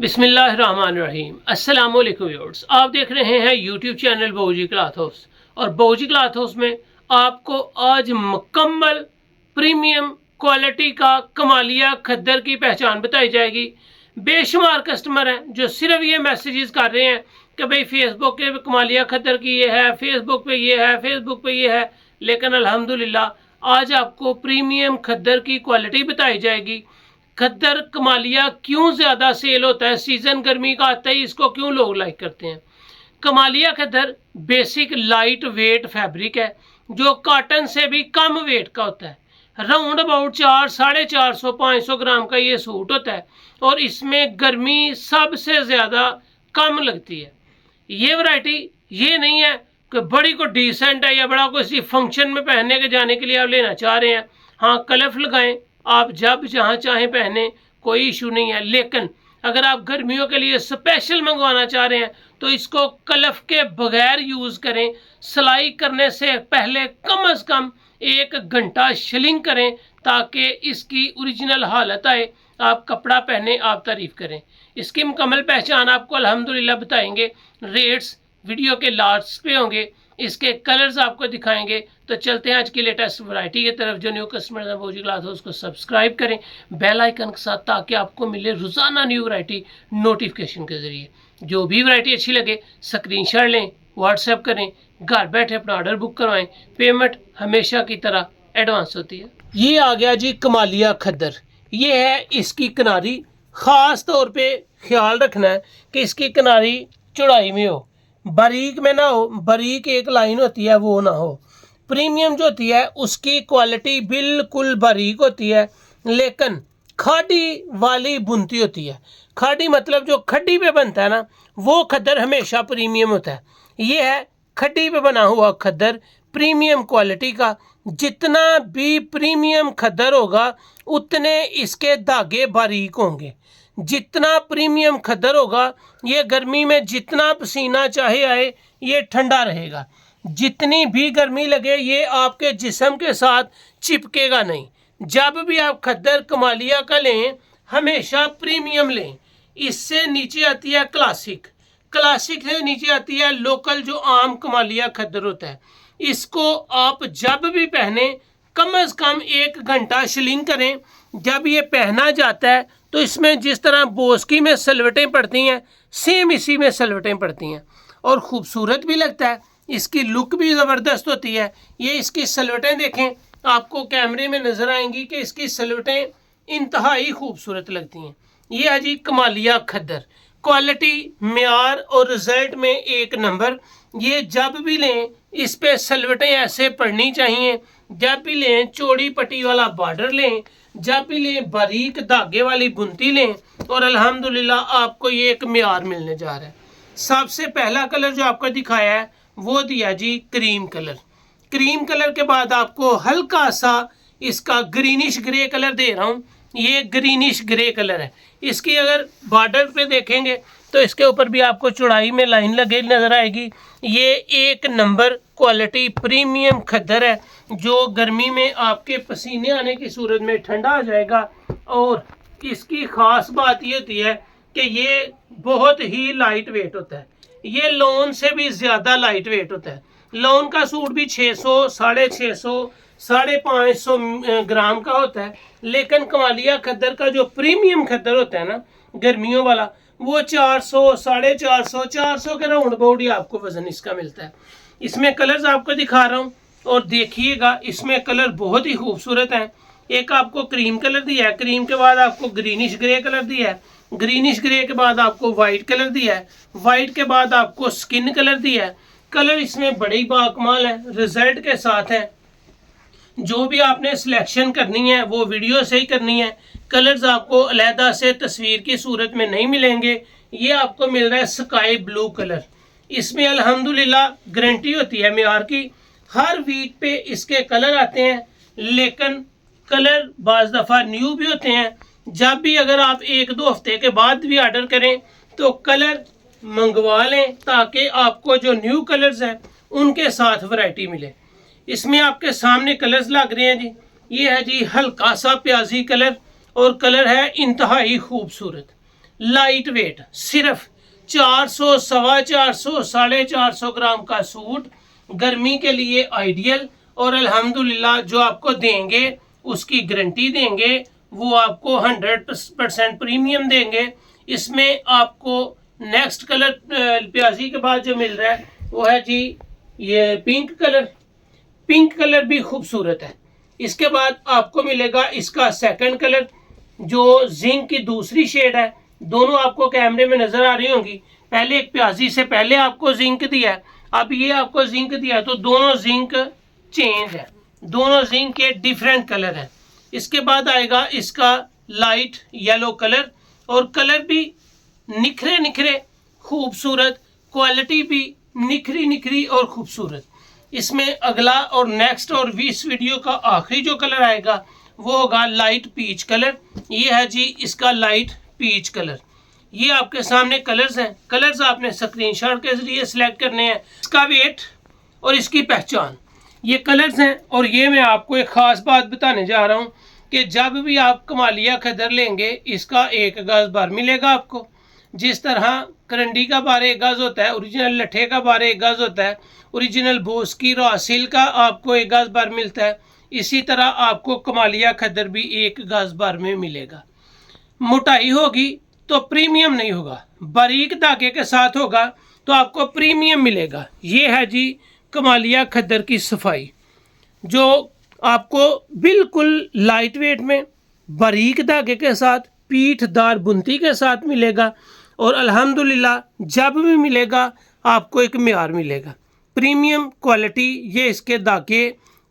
बिस्मिल्लाहिर्रहमानिर्रहीम। अस्सलाम वालेकुम व्यूअर्स, आप देख रहे हैं यूट्यूब चैनल बहूजी क्लॉथ हाउस। और बहूजी क्लॉथ हाउस में आपको आज मुकम्मल प्रीमियम क्वालिटी का कमालिया खद्दर की पहचान बताई जाएगी। बेशुमार कस्टमर हैं जो सिर्फ ये मैसेजेस कर रहे हैं कि भाई फेसबुक पे कमालिया खद्दर की ये है, फेसबुक पे ये है, फेसबुक पे ये है, लेकिन अल्हम्दुलिल्लाह आज आपको प्रीमियम खद्दर की क्वालिटी बताई जाएगी। खद्दर कमालिया क्यों ज़्यादा सेल होता है, सीज़न गर्मी का आता है, इसको क्यों लोग लाइक करते हैं। कमालिया खद्दर बेसिक लाइट वेट फैब्रिक है जो कॉटन से भी कम वेट का होता है। राउंड अबाउट 400-450-500 ग्राम का ये सूट होता है और इसमें गर्मी सबसे ज़्यादा कम लगती है। ये वैरायटी ये नहीं है कि बड़ी को डिसेंट है या बड़ा किसी फंक्शन में पहनने के जाने के लिए आप लेना चाह रहे हैं। हाँ, कलफ लगाएं, आप जब जहाँ चाहें पहने, कोई इशू नहीं है। लेकिन अगर आप गर्मियों के लिए स्पेशल मंगवाना चाह रहे हैं तो इसको कलफ के बगैर यूज़ करें। सिलाई करने से पहले कम से कम 1 घंटा शिलिंग करें ताकि इसकी ओरिजिनल हालत आए, आप कपड़ा पहने, आप तारीफ़ करें। इसकी मुकम्मल पहचान आपको अल्हम्दुलिल्लाह बताएंगे। रेट्स वीडियो के लास्ट पे होंगे, इसके कलर्स आपको दिखाएंगे। तो चलते हैं आज की लेटेस्ट वैरायटी की तरफ। जो न्यू कस्टमर है बहूजी क्लॉथ हाउस को सब्सक्राइब करें बेल आइकन के साथ, ताकि आपको मिले रोज़ाना न्यू वैरायटी नोटिफिकेशन के ज़रिए। जो भी वैरायटी अच्छी लगे स्क्रीनशॉट लें, व्हाट्सएप करें, घर बैठे अपना ऑर्डर बुक करवाएं। पेमेंट हमेशा की तरह एडवांस होती है। ये आ गया जी कमालिया खद्दर। ये है इसकी किनारी। ख़ास तौर पे ख्याल रखना है कि इसकी किनारी चौड़ाई में हो, बारीक में ना हो। बारीक एक लाइन होती है वो ना हो। प्रीमियम जो होती है उसकी क्वालिटी बिल्कुल बारीक होती है, लेकिन खाड़ी वाली बुनती होती है। खाड़ी मतलब जो खड्डी पे बनता है ना, वो खद्दर हमेशा प्रीमियम होता है। ये है खड्डी पे बना हुआ खद्दर, प्रीमियम क्वालिटी का। जितना भी प्रीमियम खद्दर होगा उतने इसके धागे बारीक होंगे। जितना प्रीमियम खद्दर होगा, ये गर्मी में जितना पसीना चाहे आए, ये ठंडा रहेगा। जितनी भी गर्मी लगे, ये आपके जिस्म के साथ चिपकेगा नहीं। जब भी आप खद्दर कमालिया का लें, हमेशा प्रीमियम लें। इससे नीचे आती है क्लासिक, क्लासिक से नीचे आती है लोकल जो आम कमालिया खद्दर होता है। इसको आप जब भी पहने कम से कम 1 घंटा शिलिंग करें। जब ये पहना जाता है तो इसमें जिस तरह बोस्की में सलवटें पड़ती हैं, सेम इसी में सलवटें पड़ती हैं और ख़ूबसूरत भी लगता है। इसकी लुक भी ज़बरदस्त होती है। ये इसकी सलवटें देखें, आपको कैमरे में नज़र आएंगी कि इसकी सलवटें इंतहाई खूबसूरत लगती हैं। ये है जी कमालिया खद्दर। क्वालिटी, मेयार और रिज़ल्ट में 1 नंबर। ये जब भी लें इस पे सलवटें ऐसे पड़नी चाहिए। जब भी लें चौड़ी पट्टी वाला बॉर्डर लें, जब भी लें बारीक धागे वाली बुनती लें, और अल्हम्दुलिल्लाह आपको ये एक मेयार मिलने जा रहा है। सबसे पहला कलर जो आपको दिखाया है वो दिया जी क्रीम कलर। क्रीम कलर के बाद आपको हल्का सा इसका ग्रीनिश ग्रे कलर दे रहा हूँ। ये ग्रीनिश ग्रे कलर है। इसकी अगर बॉर्डर पे देखेंगे तो इसके ऊपर भी आपको चौड़ाई में लाइन लगे नज़र आएगी। ये 1 नंबर क्वालिटी प्रीमियम खद्दर है जो गर्मी में आपके पसीने आने की सूरत में ठंडा आ जाएगा। और इसकी ख़ास बात ये होती है कि ये बहुत ही लाइट वेट होता है। ये लॉन से भी ज़्यादा लाइट वेट होता है। लॉन का सूट भी 600, 650, 550 ग्राम का होता है, लेकिन कमालिया खद्दर का जो प्रीमियम खद्दर होता है ना गर्मियों वाला, वो 400, 450, 400 के राउंड अबाउट ही आपको वज़न इसका मिलता है। इसमें कलर्स आपको दिखा रहा हूँ और देखिएगा, इसमें कलर बहुत ही खूबसूरत हैं। एक आपको क्रीम कलर दिया है, क्रीम के बाद आपको ग्रीनिश ग्रे कलर दिया है, ग्रीनिश ग्रे के बाद आपको वाइट कलर दिया है, वाइट के बाद आपको स्किन कलर दिया है। कलर इसमें बड़ी बाकमाल है, रिजल्ट के साथ है। जो भी आपने सिलेक्शन करनी है वो वीडियो से ही करनी है। कलर्स आपको अलहदा से तस्वीर की सूरत में नहीं मिलेंगे। ये आपको मिल रहा है स्काई ब्लू कलर। इसमें अल्हम्दुलिल्लाह गारंटी होती है मेयार की। हर वीक पे इसके कलर आते हैं, लेकिन कलर बाज़ दफ़ा न्यू भी होते हैं। जब भी अगर आप 1-2 हफ्ते के बाद भी ऑर्डर करें तो कलर मंगवा लें, ताकि आपको जो न्यू कलर्स हैं उनके साथ वैरायटी मिले। इसमें आपके सामने कलर्स लग रहे हैं जी। ये है जी हल्का सा प्याजी कलर और कलर है इंतहाई खूबसूरत। लाइट वेट, सिर्फ 400, 450, 450 ग्राम का सूट गर्मी के लिए आइडियल। और अल्हम्दुलिल्लाह जो आपको देंगे उसकी गारंटी देंगे, वो आपको 100% प्रीमियम देंगे। इसमें आपको नेक्स्ट कलर प्याजी के बाद जो मिल रहा है वो है जी ये पिंक कलर। पिंक कलर भी खूबसूरत है। इसके बाद आपको मिलेगा इसका सेकंड कलर जो जिंक की दूसरी शेड है। दोनों आपको कैमरे में नजर आ रही होंगी। पहले एक प्याजी से पहले आपको जिंक दिया है, अब ये आपको जिंक दिया, तो दोनों जिंक चेंज है, दोनों जिंक के डिफरेंट कलर है। इसके बाद आएगा इसका लाइट येलो कलर, और कलर भी निखरे निखरे खूबसूरत, क्वालिटी भी निखरी निखरी और खूबसूरत। इसमें अगला और नेक्स्ट और इस वीडियो का आखिरी जो कलर आएगा वो होगा लाइट पीच कलर। ये है जी इसका लाइट पीच कलर। ये आपके सामने कलर्स हैं, कलर्स आपने स्क्रीनशॉट के जरिए सिलेक्ट करने हैं। इसका वेट और इसकी पहचान, ये कलर्स हैं। और ये मैं आपको एक ख़ास बात बताने जा रहा हूँ कि जब भी आप कमालिया खदर लेंगे इसका 1 गज बार मिलेगा आपको। जिस तरह करंडी का बार 1 गज होता है, ओरिजिनल लट्ठे का बार 1 गज होता है, ओरिजिनल बोस की रासिल का आपको 1 गज बार मिलता है, इसी तरह आपको कमालिया खदर भी 1 गज बार में मिलेगा। मोटाई होगी तो प्रीमियम नहीं होगा, बारीक धागे के साथ होगा तो आपको प्रीमियम मिलेगा। ये है जी कमालिया खदर की सफाई जो आपको बिल्कुल लाइट वेट में बारीक धागे के साथ पीठदार बुनती के साथ मिलेगा। और अल्हम्दुलिल्लाह जब भी मिलेगा आपको एक म्यार मिलेगा, प्रीमियम क्वालिटी। ये इसके धागे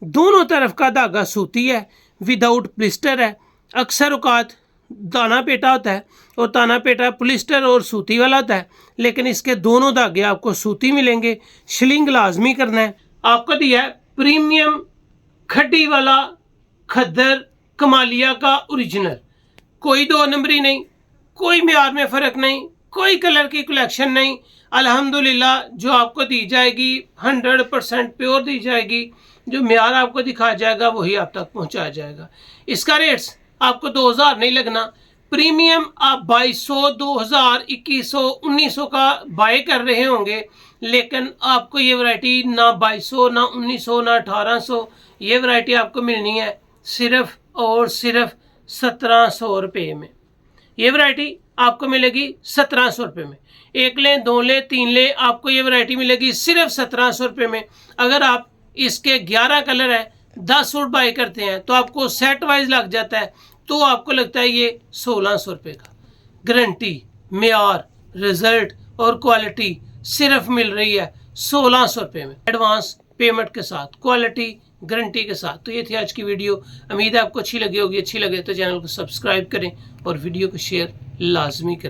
दोनों तरफ का धागा सूती है, विदाउट प्लिस्टर है। अक्सर औकात ताना पेटा होता है और ताना पेटा प्लिस्टर और सूती वाला होता है, लेकिन इसके दोनों धागे आपको सूती मिलेंगे। शिलिंग लाजमी करना है। आपको दिया है प्रीमियम खड्डी वाला खद्दर कमालिया का ओरिजिनल, कोई 2 नंबरी नहीं, कोई म्यार में फ़र्क नहीं, कोई कलर की कलेक्शन नहीं। अल्हम्दुलिल्लाह जो आपको दी जाएगी 100% प्योर दी जाएगी। जो म्यार आपको दिखाया जाएगा वही आप तक पहुंचाया जाएगा। इसका रेट्स आपको 2000 नहीं लगना। प्रीमियम आप 2200, 2000, 2100, 1900 का बाय कर रहे होंगे, लेकिन आपको ये वैरायटी ना 2200, ना 1900, ना 1800, ये वैरायटी आपको मिलनी है सिर्फ और सिर्फ 1700 रुपये में। ये वैरायटी आपको मिलेगी 1700 रुपये में। 1 लें, 2 लें, 3 लें, आपको ये वैरायटी मिलेगी सिर्फ 1700 रुपये में। अगर आप इसके 11 कलर है, 10 सूट बाय करते हैं तो आपको सेट वाइज लग जाता है, तो आपको लगता है ये 1600 रुपये का। गारंटी, म्यार, रिजल्ट और क्वालिटी सिर्फ मिल रही है 1600 रुपये में, एडवांस पेमेंट के साथ, क्वालिटी गारंटी के साथ। तो ये थी आज की वीडियो। उम्मीद है आपको अच्छी लगी होगी। अच्छी लगे तो चैनल को सब्सक्राइब करें और वीडियो को शेयर लाजमी करें।